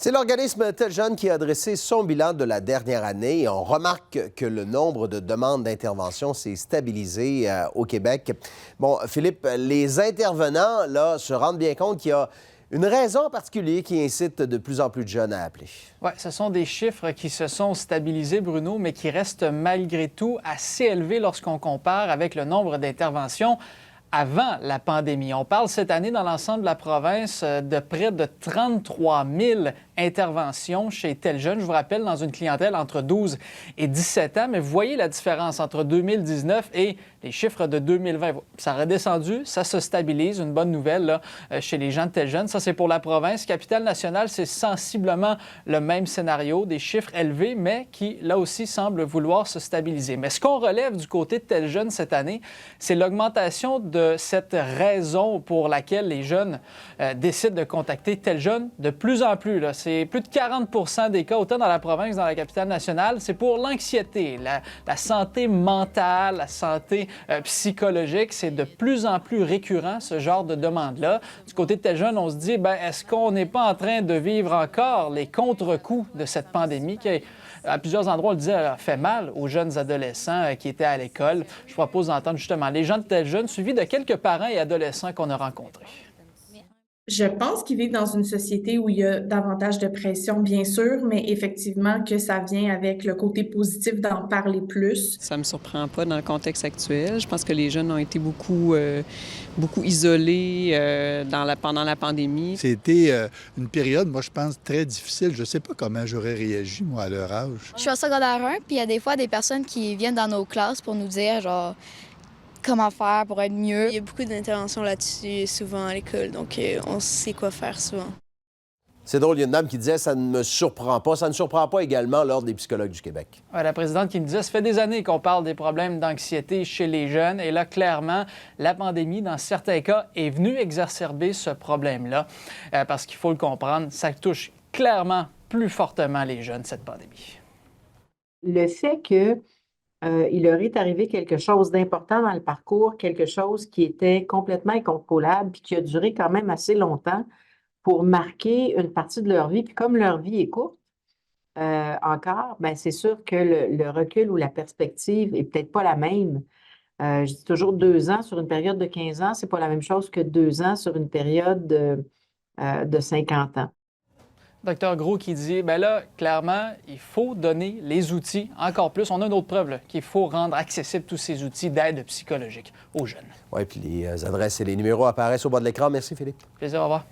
C'est l'organisme Tel Jeune qui a dressé son bilan de la dernière année et on remarque que le nombre de demandes d'intervention s'est stabilisé au Québec. Bon, Philippe, les intervenants là, se rendent bien compte qu'il y a une raison en particulier qui incite de plus en plus de jeunes à appeler. Oui, ce sont des chiffres qui se sont stabilisés, Bruno, mais qui restent malgré tout assez élevés lorsqu'on compare avec le nombre d'interventions avant la pandémie. On parle cette année dans l'ensemble de la province de près de 33 000 interventions chez Tel Jeune. Je vous rappelle, dans une clientèle entre 12 et 17 ans. Mais vous voyez la différence entre 2019 et les chiffres de 2020. Ça a redescendu, ça se stabilise. Une bonne nouvelle là, chez les gens de Tel Jeune. Ça, c'est pour la province. Capitale-Nationale, c'est sensiblement le même scénario. Des chiffres élevés, mais qui, là aussi, semblent vouloir se stabiliser. Mais ce qu'on relève du côté de Tel Jeune cette année, c'est l'augmentation de cette raison pour laquelle les jeunes décident de contacter Tel Jeune de plus en plus. Là. C'est plus de 40 des cas, autant dans la province que dans la Capitale-Nationale. C'est pour l'anxiété, la santé mentale, la santé psychologique. C'est de plus en plus récurrent, ce genre de demande-là. Du côté de Tel Jeune, on se dit, est-ce qu'on n'est pas en train de vivre encore les contre-coups de cette pandémie qui, à plusieurs endroits, on le disait, a fait mal aux jeunes adolescents qui étaient à l'école. Je propose d'entendre justement les gens de Tel Jeune, suivis de quelques parents et adolescents qu'on a rencontrés. Je pense qu'ils vivent dans une société où il y a davantage de pression, bien sûr, mais effectivement que ça vient avec le côté positif d'en parler plus. Ça ne me surprend pas dans le contexte actuel. Je pense que les jeunes ont été beaucoup isolés pendant la pandémie. C'était une période, moi, je pense, très difficile. Je ne sais pas comment j'aurais réagi, moi, à leur âge. Je suis au secondaire 1, puis il y a des fois des personnes qui viennent dans nos classes pour nous dire, genre, comment faire pour être mieux. Il y a beaucoup d'interventions là-dessus souvent à l'école, donc on sait quoi faire souvent. C'est drôle, il y a une dame qui disait « ça ne me surprend pas ». Ça ne surprend pas également l'Ordre des psychologues du Québec. Ouais, la présidente qui nous disait « ça fait des années qu'on parle des problèmes d'anxiété chez les jeunes ». Et là, clairement, la pandémie, dans certains cas, est venue exacerber ce problème-là. Parce qu'il faut le comprendre, ça touche clairement plus fortement les jeunes, cette pandémie. Le fait que il leur est arrivé quelque chose d'important dans le parcours, quelque chose qui était complètement incontrôlable puis qui a duré quand même assez longtemps pour marquer une partie de leur vie. Puis comme leur vie est courte encore, c'est sûr que le recul ou la perspective est peut-être pas la même. Je dis toujours 2 ans sur une période de 15 ans, c'est pas la même chose que 2 ans sur une période de 50 ans. Docteur Gros qui dit, là, clairement, il faut donner les outils encore plus. On a une autre preuve qu'il faut rendre accessibles tous ces outils d'aide psychologique aux jeunes. Oui, puis les adresses et les numéros apparaissent au bas de l'écran. Merci, Philippe. Plaisir, au revoir.